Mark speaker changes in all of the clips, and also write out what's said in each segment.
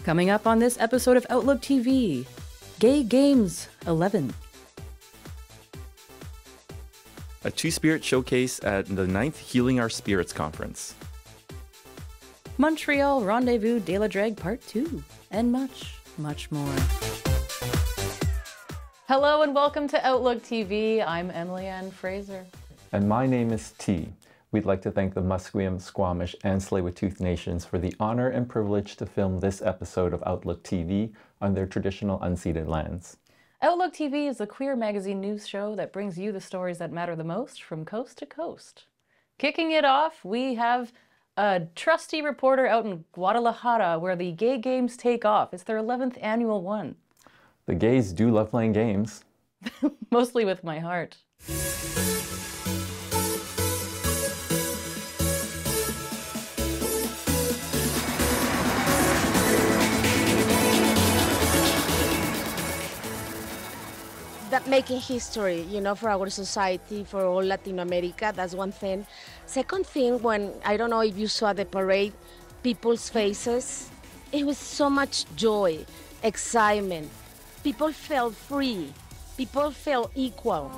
Speaker 1: Coming up on this episode of Outlook TV, Gay Games 11.
Speaker 2: A Two-Spirit showcase at the 9th Healing Our Spirits conference.
Speaker 1: Montreal Rendez-vous de la Drague Part 2, and much, much more. Hello and welcome to Outlook TV. I'm Emily Ann Fraser.
Speaker 3: And my name is T. We'd like to thank the Musqueam, Squamish, and Tsleil-Waututh Nations for the honor and privilege to film this episode of Outlook TV on their traditional unceded lands.
Speaker 1: Outlook TV is a queer magazine news show that brings you the stories that matter the most from coast to coast. Kicking it off, we have a trusty reporter out in Guadalajara where the Gay Games take off. It's their 11th annual one.
Speaker 3: The gays do love playing games.
Speaker 1: Mostly with my heart.
Speaker 4: That making history, you know, for our society, for all Latin America, that's one thing. Second thing, when, I don't know if you saw the parade, people's faces, it was so much joy, excitement. People felt free. People felt equal.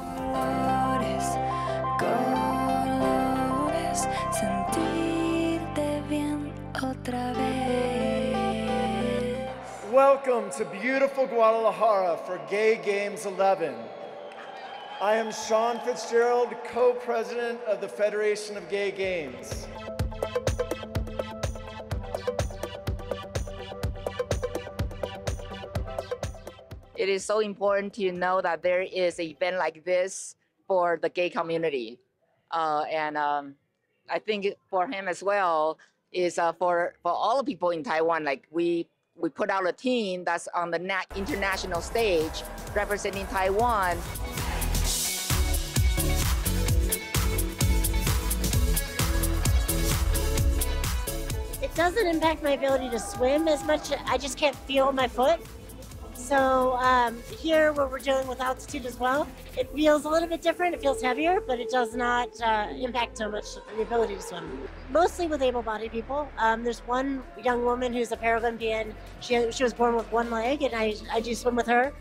Speaker 5: Welcome to beautiful Guadalajara for Gay Games 11. I am Sean Fitzgerald, co-president of the Federation of Gay Games.
Speaker 6: It is so important to know that there is an event like this for the gay community. I think for him as well is for all the people in Taiwan, like we put out a team that's on the international stage representing Taiwan.
Speaker 7: It doesn't impact my ability to swim as much. I just can't feel my foot. So here where we're dealing with altitude as well, it feels a little bit different. It feels heavier, but it does not impact so much the ability to swim. Mostly with able-bodied people. There's one young woman who's a Paralympian. She was born with one leg, and I do swim with her.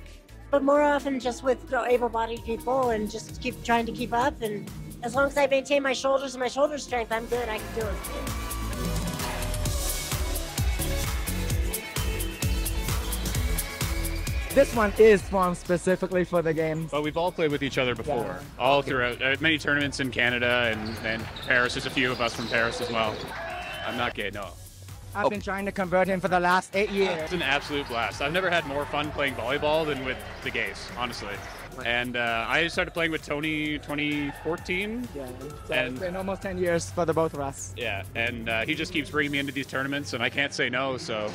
Speaker 7: But more often just with able-bodied people and just keep trying to keep up. And as long as I maintain my shoulders and my shoulder strength, I'm good. I can do it.
Speaker 8: This one is formed specifically for the games.
Speaker 9: But we've all played with each other before, all throughout many tournaments in Canada and Paris. There's a few of us from Paris as well. I'm not gay, no.
Speaker 8: I've been trying to convert him for the last 8 years.
Speaker 9: It's an absolute blast. I've never had more fun playing volleyball than with the gays, honestly. And I started playing with Tony 2014.
Speaker 8: Yeah, so it's been almost 10 years for the both of us.
Speaker 9: Yeah, and he just keeps bringing me into these tournaments, and I can't say no, so.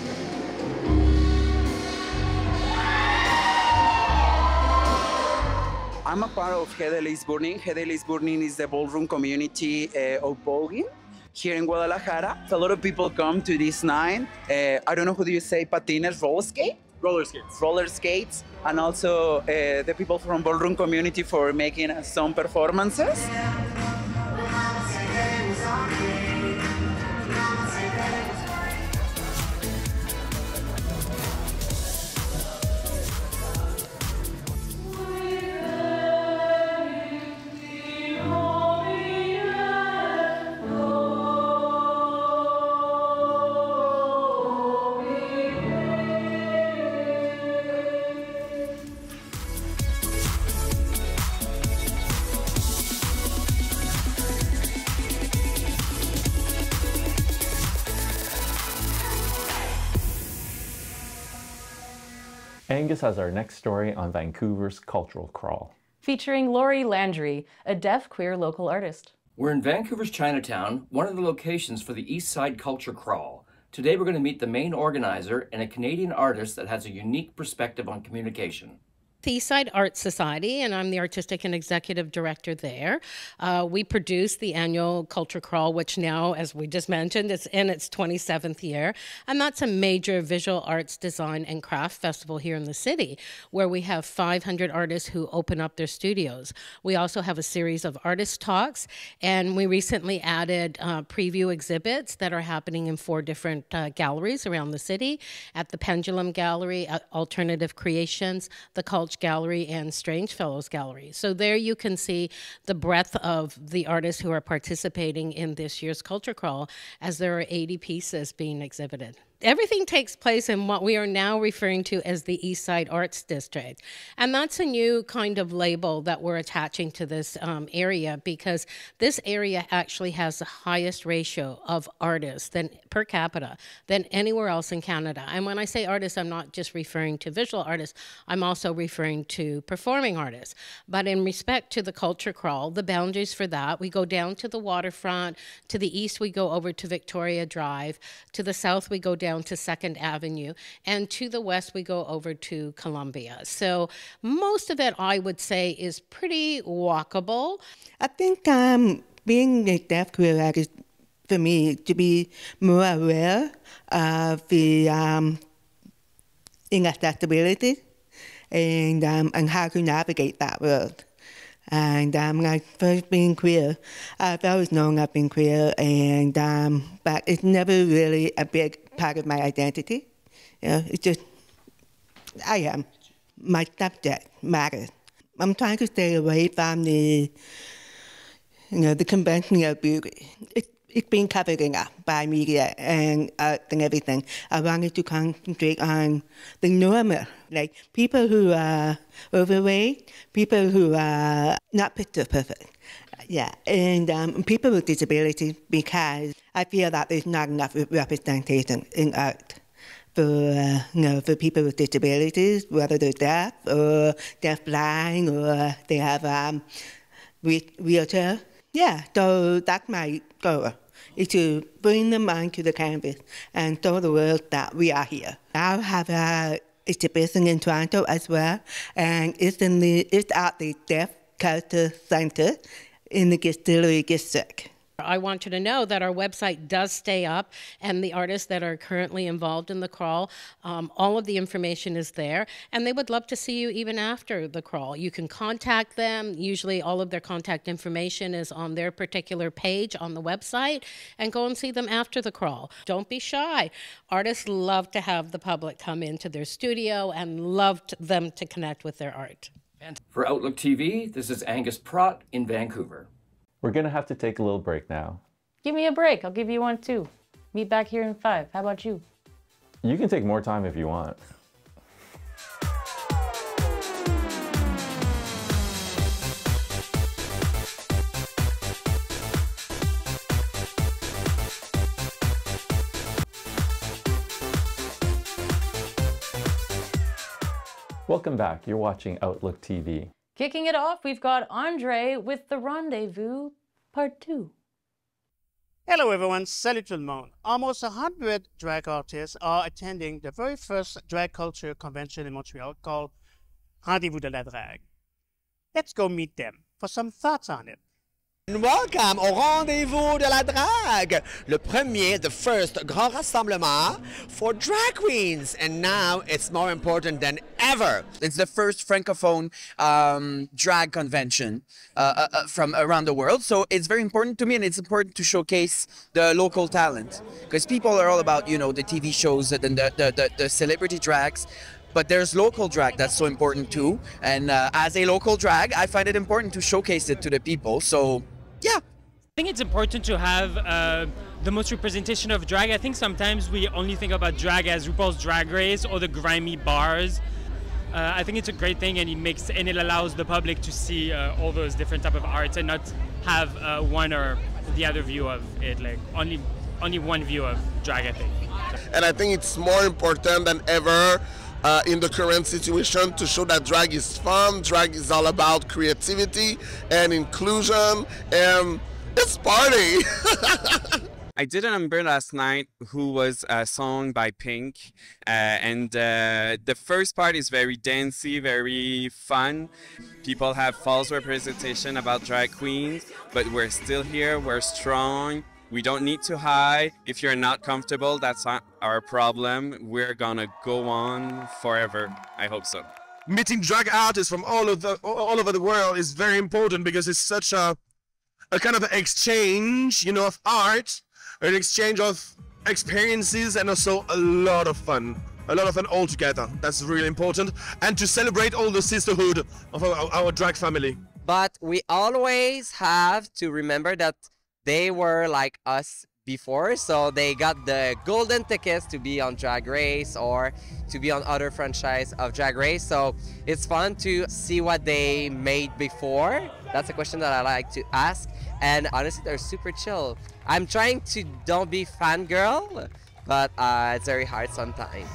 Speaker 10: I'm a part of Hedelis Burning. Hedelis Burning is the ballroom community of voguing here in Guadalajara. A lot of people come to this night. I don't know, who do you say, patines, roller skate?
Speaker 9: Roller skates.
Speaker 10: Roller skates. And also the people from ballroom community for making some performances.
Speaker 3: Angus has our next story on Vancouver's Cultural Crawl.
Speaker 1: Featuring Lauri Landry, a deaf queer local artist.
Speaker 11: We're in Vancouver's Chinatown, one of the locations for the East Side Culture Crawl. Today we're going to meet the main organizer and a Canadian artist that has a unique perspective on communication.
Speaker 12: the Eastside Art Society, and I'm the artistic and executive director there. We produce the annual Culture Crawl, which now, as we just mentioned, is in its 27th year. And that's a major visual arts, design, and craft festival here in the city, where we have 500 artists who open up their studios. We also have a series of artist talks, and we recently added preview exhibits that are happening in 4 different galleries around the city, at the Pendulum Gallery, Alternative Creations, the Culture Gallery, and Strange Fellows Gallery. So there you can see the breadth of the artists who are participating in this year's Culture Crawl, as there are 80 pieces being exhibited. Everything takes place in what we are now referring to as the Eastside Arts District. And that's a new kind of label that we're attaching to this area, because this area actually has the highest ratio of artists per capita than anywhere else in Canada. And when I say artists, I'm not just referring to visual artists, I'm also referring to performing artists. But in respect to the Culture Crawl, the boundaries for that, we go down to the waterfront, to the east we go over to Victoria Drive, to the south we go down to 2nd Avenue, and to the west we go over to Columbia. So most of it, I would say, is pretty walkable.
Speaker 13: I think being a deaf queer artist, for me, to be more aware of the inaccessibility and how to navigate that world. And when I first being queer, I've always known I've been queer, and but it's never really a big part of my identity. You know, it's just I am. My subject matters. I'm trying to stay away from the conventional beauty. It's been covered enough by media and art and everything. I wanted to concentrate on the normal, like people who are overweight, people who are not picture perfect, and people with disabilities, because I feel that there's not enough representation in art for people with disabilities, whether they're deaf or deafblind or they have wheelchair. Yeah, so that's my goal, is to bring them onto the canvas and show the world that we are here. I have a exhibition in Toronto as well, and it's at the Deaf Culture Centre in the Distillery District.
Speaker 12: I want you to know that our website does stay up, and the artists that are currently involved in the crawl, all of the information is there, and they would love to see you even after the crawl. You can contact them. Usually all of their contact information is on their particular page on the website, and go and see them after the crawl. Don't be shy. Artists love to have the public come into their studio and love them to connect with their art.
Speaker 11: For Outlook TV, this is Angus Pratt in Vancouver.
Speaker 3: We're going to have to take a little break now.
Speaker 1: Give me a break. I'll give you one too. Meet back here in 5. How about you?
Speaker 3: You can take more time if you want. Welcome back. You're watching Outlook TV.
Speaker 1: Kicking it off, we've got Andre with the Rendez-vous Part 2.
Speaker 14: Hello everyone, salut tout le monde. Almost 100 drag artists are attending the very first drag culture convention in Montreal called Rendez-vous de la Drague. Let's go meet them for some thoughts on it.
Speaker 15: And welcome au Rendez-vous de la Drague, the first grand rassemblement for drag queens, and now it's more important than ever.
Speaker 10: It's the first francophone drag convention from around the world, so it's very important to me, and it's important to showcase the local talent, because people are all about, you know, the TV shows and the celebrity drags. But there's local drag that's so important too, and as a local drag, I find it important to showcase it to the people. So, yeah.
Speaker 16: I think it's important to have the most representation of drag. I think sometimes we only think about drag as RuPaul's Drag Race or the grimy bars. I think it's a great thing, and it allows the public to see all those different type of arts and not have one or the other view of it. Like only one view of drag, I think.
Speaker 17: And I think it's more important than ever in the current situation to show that drag is fun, drag is all about creativity and inclusion, and it's party.
Speaker 18: I did a number last night who was a song by Pink, and the first part is very dancey, very fun. People have false representation about drag queens, but we're still here, we're strong. We don't need to hide. If you're not comfortable, that's not our problem. We're gonna go on forever. I hope so.
Speaker 19: Meeting drag artists from all over the world is very important because it's such a kind of exchange, you know, of art, an exchange of experiences, and also a lot of fun all together. That's really important, and to celebrate all the sisterhood of our drag family.
Speaker 15: But we always have to remember that they were like us before, so they got the golden tickets to be on Drag Race or to be on other franchise of Drag Race. So it's fun to see what they made before. That's a question that I like to ask, and honestly, they're super chill. I'm trying to don't be fangirl, but it's very hard sometimes.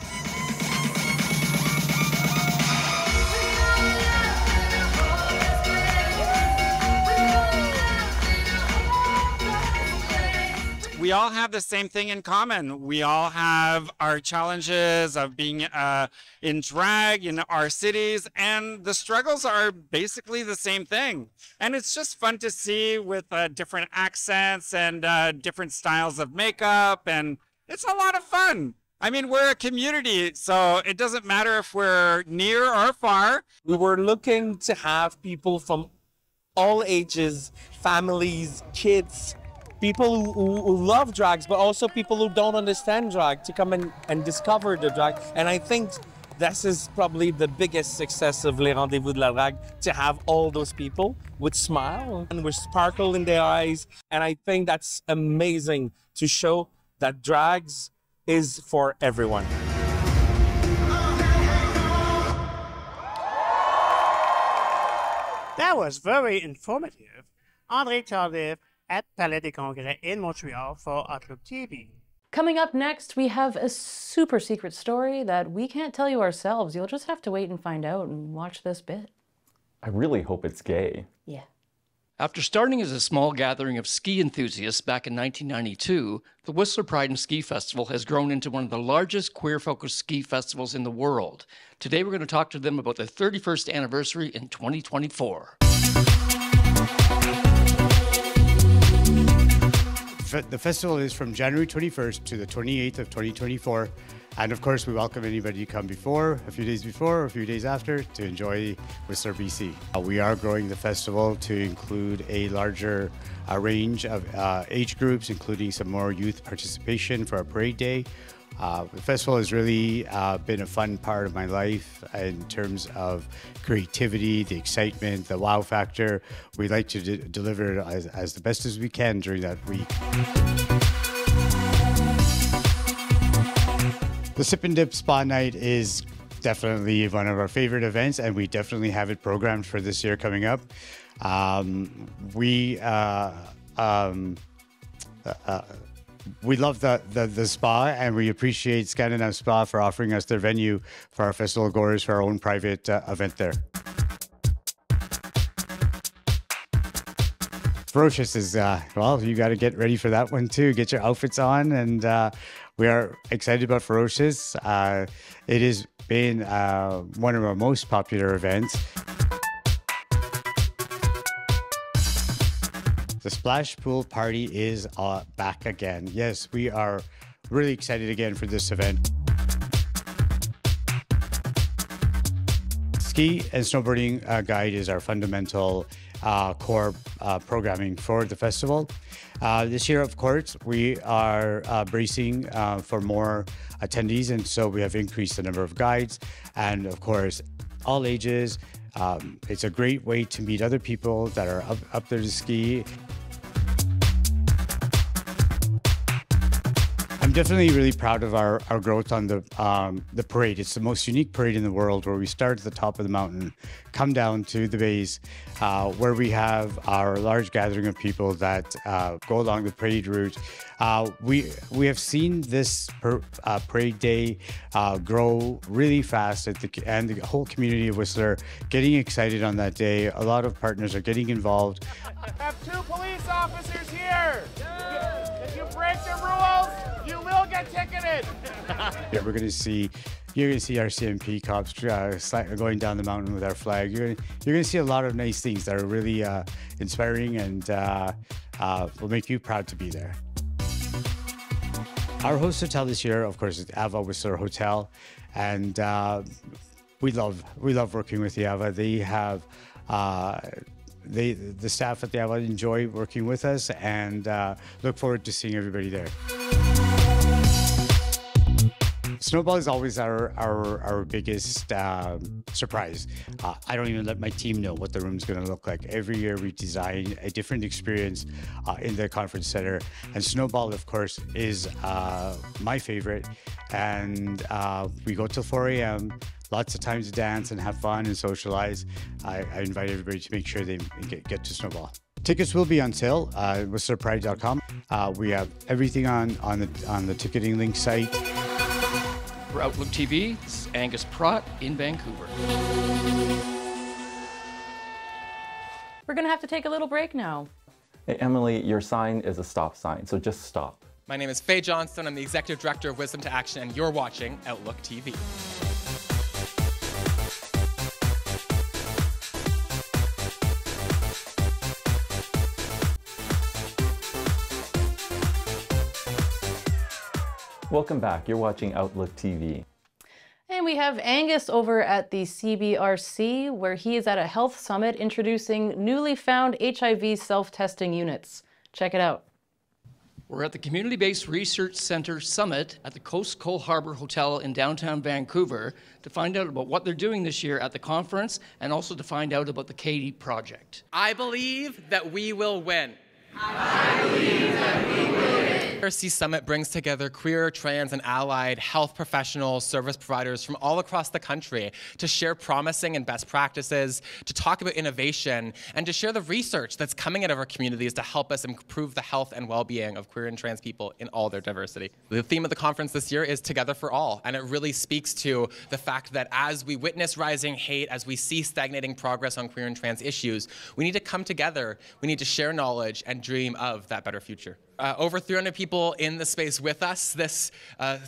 Speaker 20: We all have the same thing in common. We all have our challenges of being in drag in our cities, and the struggles are basically the same thing. And it's just fun to see with different accents and different styles of makeup, and it's a lot of fun. I mean, we're a community, so it doesn't matter if we're near or far.
Speaker 21: We were looking to have people from all ages, families, kids, people who love drags, but also people who don't understand drag to come and discover the drag. And I think this is probably the biggest success of Les Rendez-vous de la Drague, to have all those people with smile and with sparkle in their eyes. And I think that's amazing to show that drags is for everyone.
Speaker 14: That was very informative. André Tardif at Palais des Congrès in Montreal for Outlook TV.
Speaker 1: Coming up next, we have a super secret story that we can't tell you ourselves. You'll just have to wait and find out and watch this bit.
Speaker 3: I really hope it's gay.
Speaker 1: Yeah.
Speaker 11: After starting as a small gathering of ski enthusiasts back in 1992, the Whistler Pride and Ski Festival has grown into one of the largest queer-focused ski festivals in the world. Today we're going to talk to them about their 31st anniversary in 2024.
Speaker 22: The festival is from January 21st to the 28th of 2024. And of course, we welcome anybody to come before, a few days before, or a few days after to enjoy Whistler, BC. We are growing the festival to include a larger range of age groups, including some more youth participation for our parade day. The festival has really been a fun part of my life in terms of creativity, the excitement, the wow factor. We like to deliver it as the best as we can during that week. The Sip and Dip Spa Night is definitely one of our favorite events, and we definitely have it programmed for this year coming up. We love the spa, and we appreciate Scandinav Spa for offering us their venue for our festival goers for our own private event there. Ferocious is, well, you got to get ready for that one too. Get your outfits on, and we are excited about Ferocious. It has been one of our most popular events. The Splash Pool Party is back again. Yes, we are really excited again for this event. Ski and snowboarding guide is our fundamental core programming for the festival. This year, of course, we are bracing for more attendees, and so we have increased the number of guides, and of course, all ages. It's a great way to meet other people that are up there to ski. I'm definitely really proud of our growth on the parade. It's the most unique parade in the world, where we start at the top of the mountain, come down to the base, where we have our large gathering of people that go along the parade route. We have seen this parade day grow really fast, and the whole community of Whistler getting excited on that day. A lot of partners are getting involved.
Speaker 23: I have 2 police officers here. If you break
Speaker 2: break the rules, you will get ticketed.
Speaker 22: Yeah, you're going to see our CMP cops going down the mountain with our flag. You're going to see a lot of nice things that are really inspiring and will make you proud to be there. Our host hotel this year, of course, is Ava Whistler Hotel, and we love working with the Ava. They have the staff at the Ava enjoy working with us, and look forward to seeing everybody there. Snowball is always our biggest surprise. I don't even let my team know what the room's going to look like. Every year we design a different experience in the conference center. And Snowball, of course, is my favorite. And we go till 4 a.m., lots of time to dance and have fun and socialize. I invite everybody to make sure they get to Snowball. Tickets will be on sale with whistlerpride.com. We have everything on the ticketing link site.
Speaker 11: For Outlook TV, this is Angus Pratt in Vancouver.
Speaker 1: We're going to have to take a little break now.
Speaker 3: Hey, Emily, your sign is a stop sign, so just stop.
Speaker 4: My name is Faye Johnston. I'm the Executive Director of Wisdom to Action, and you're watching Outlook TV.
Speaker 3: Welcome back. You're watching Outlook TV.
Speaker 1: And we have Angus over at the CBRC, where he is at a health summit introducing newly found HIV self-testing units. Check it out.
Speaker 11: We're at the Community-Based Research Center Summit at the Coast Cole Harbour Hotel in downtown Vancouver to find out about what they're doing this year at the conference and also to find out about the Katie project.
Speaker 4: I believe that we will win.
Speaker 2: I believe that we will win.
Speaker 4: CBRC Summit brings together queer, trans, and allied health professionals, service providers from all across the country to share promising and best practices, to talk about innovation, and to share the research that's coming out of our communities to help us improve the health and well-being of queer and trans people in all their diversity. The theme of the conference this year is Together for All, and it really speaks to the fact that as we witness rising hate, as we see stagnating progress on queer and trans issues, we need to come together, we need to share knowledge and dream of that better future. Over 300 people in the space with us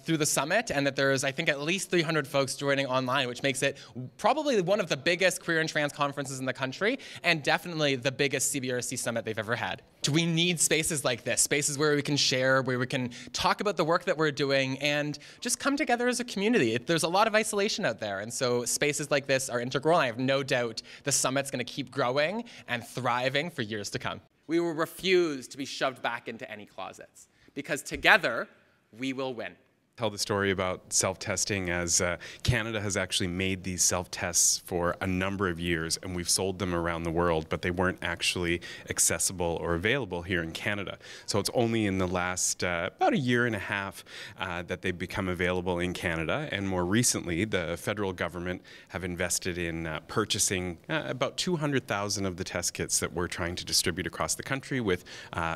Speaker 4: through the summit, and that there's, I think, at least 300 folks joining online, which makes it probably one of the biggest queer and trans conferences in the country, and definitely the biggest CBRC summit they've ever had. We need spaces like this, spaces where we can share, where we can talk about the work that we're doing, and just come together as a community. There's a lot of isolation out there, and so spaces like this are integral, and I have no doubt the summit's going to keep growing and thriving for years to come. We will refuse to be shoved back into any closets, because together we will win.
Speaker 23: Tell the story about self-testing, as Canada has actually made these self-tests for a number of years, and we've sold them around the world, but they weren't actually accessible or available here in Canada. So it's only in the last about a year and a half that they've become available in Canada, and more recently the federal government have invested in purchasing about 200,000 of the test kits that we're trying to distribute across the country with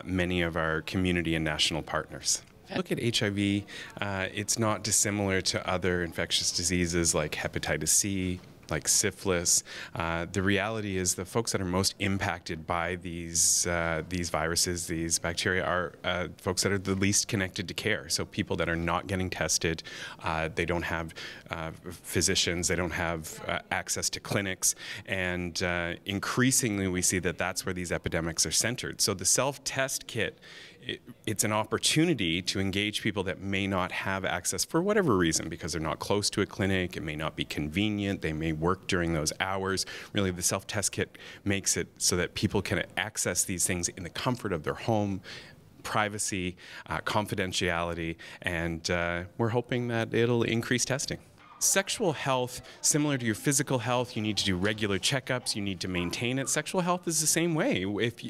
Speaker 23: many of our community and national partners. Look at HIV, it's not dissimilar to other infectious diseases like hepatitis C, like syphilis. The reality is the folks that are most impacted by these viruses, these bacteria, are folks that are the least connected to care. So people that are not getting tested, they don't have physicians, they don't have access to clinics, and increasingly we see that that's where these epidemics are centered. So the self-test kit, it's an opportunity to engage people that may not have access for whatever reason, because they're not close to a clinic, it may not be convenient, they may work during those hours. Really, the self-test kit makes it so that people can access these things in the comfort of their home, privacy, confidentiality, and we're hoping that it'll increase testing. Sexual health, similar to your physical health, you need to do regular checkups, you need to maintain it. Sexual health is the same way. If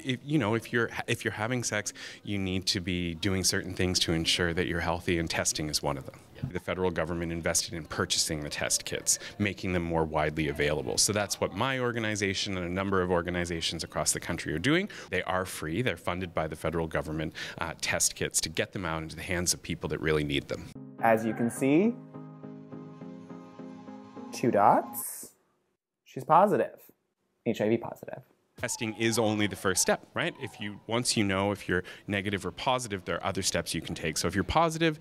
Speaker 23: you're having sex, you need to be doing certain things to ensure that you're healthy, and testing is one of them. The federal government invested in purchasing the test kits, making them more widely available. So that's what my organization and a number of organizations across the country are doing. They are free, they're funded by the federal government, test kits, to get them out into the hands of people that really need them.
Speaker 24: As you can see, 2 dots. She's positive, HIV positive.
Speaker 23: Testing is only the first step, right? Once you know if you're negative or positive, there are other steps you can take. So if you're positive,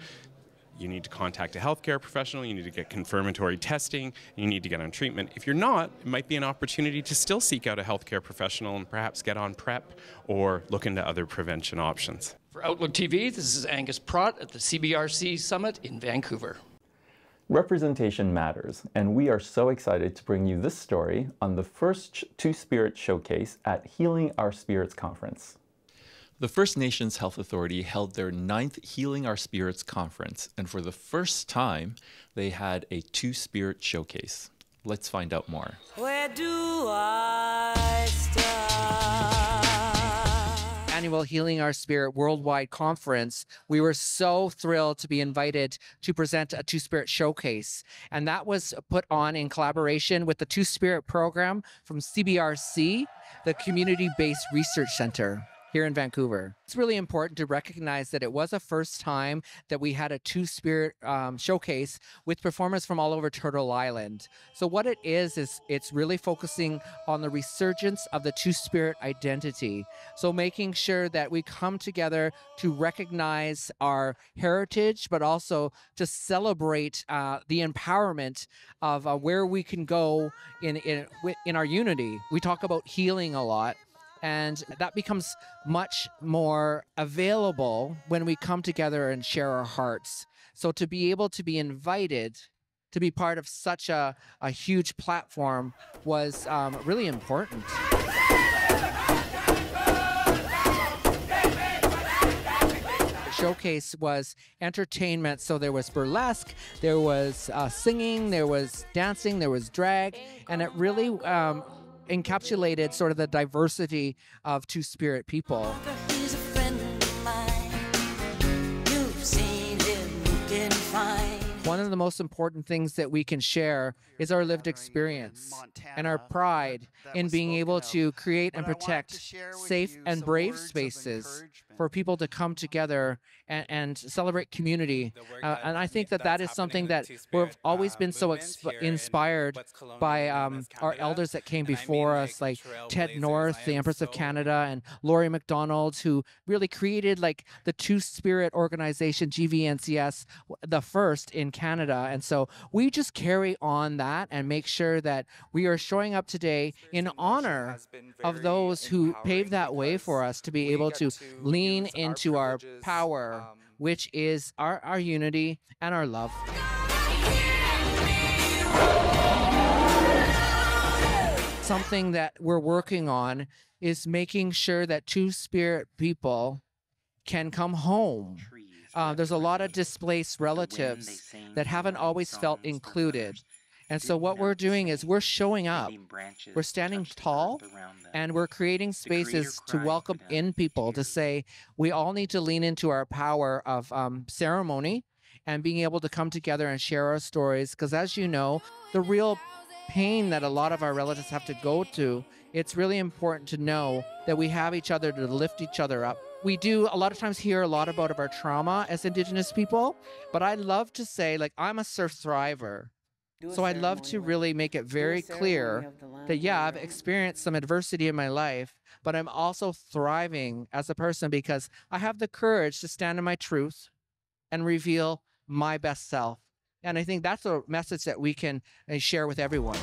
Speaker 23: you need to contact a healthcare professional, you need to get confirmatory testing, you need to get on treatment. If you're not, it might be an opportunity to still seek out a healthcare professional and perhaps get on PrEP or look into other prevention options.
Speaker 11: For Outlook TV, this is Angus Pratt at the CBRC Summit in Vancouver.
Speaker 3: Representation matters, and we are so excited to bring you this story on the first Two-Spirit Showcase at Healing Our Spirits Conference.
Speaker 5: The First Nations Health Authority held their 9th Healing Our Spirits conference, and for the first time, they had a Two-Spirit Showcase. Let's find out more.
Speaker 6: Where do I start?
Speaker 7: Annual Healing Our Spirit Worldwide Conference, we were so thrilled to be invited to present a Two-Spirit Showcase. And that was put on in collaboration with the Two-Spirit program from CBRC, the Community-Based Research Center here in Vancouver. It's really important to recognize that it was a first time that we had a Two-Spirit showcase with performers from all over Turtle Island. So what it is it's really focusing on the resurgence of the Two-Spirit identity. So making sure that we come together to recognize our heritage, but also to celebrate the empowerment of where we can go in our unity. We talk about healing a lot. And that becomes much more available when we come together and share our hearts. So to be able to be invited to be part of such a huge platform was really important. Showcase was entertainment, so there was burlesque, there was singing, there was dancing, there was drag, and it really encapsulated sort of the diversity of Two-Spirit people.
Speaker 6: He's a friend of mine. You've seen him looking fine.
Speaker 7: One of the most important things that we can share is our lived experience and our pride in being able to create and protect safe and brave spaces for people to come together and celebrate community. And I think that is something that we've always been so inspired by our elders that came before us, like Ted North, the Empress of Canada, and Lauri McDonald, who really created like the Two-Spirit organization, GVNCS, the first in Canada. And so we just carry on that and make sure that we are showing up today in honor of those who paved that way for us to be able to lean into our power, which is our unity and our love. Something that we're working on is making sure that Two-Spirit people can come home. There's a lot of displaced relatives that haven't always felt included. And so what we're doing is we're showing up, we're standing tall, and we're creating spaces to welcome in people, to say we all need to lean into our power of ceremony and being able to come together and share our stories. Because as you know, the real pain that a lot of our relatives have to go to, it's really important to know that we have each other to lift each other up. We do a lot of times hear a lot about our trauma as Indigenous people, but I love to say, like, I'm a surf thriver. So I'd love to really make it very clear that, yeah, I've experienced some adversity in my life, but I'm also thriving as a person because I have the courage to stand in my truth and reveal my best self. And I think that's a message that we can share with everyone.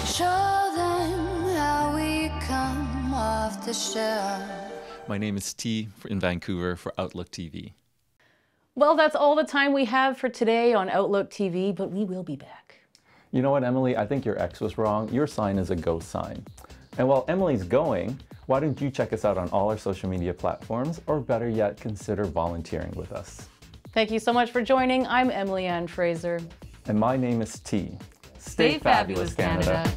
Speaker 6: Show them how we come off the shelf.
Speaker 5: My name is T in Vancouver for Outlook TV.
Speaker 1: Well, that's all the time we have for today on Outlook TV, but we will be back.
Speaker 3: You know what, Emily? I think your ex was wrong. Your sign is a go sign. And while Emily's going, why don't you check us out on all our social media platforms, or better yet, consider volunteering with us.
Speaker 1: Thank you so much for joining. I'm Emily Ann Fraser.
Speaker 3: And my name is T.
Speaker 1: Stay fabulous, Canada.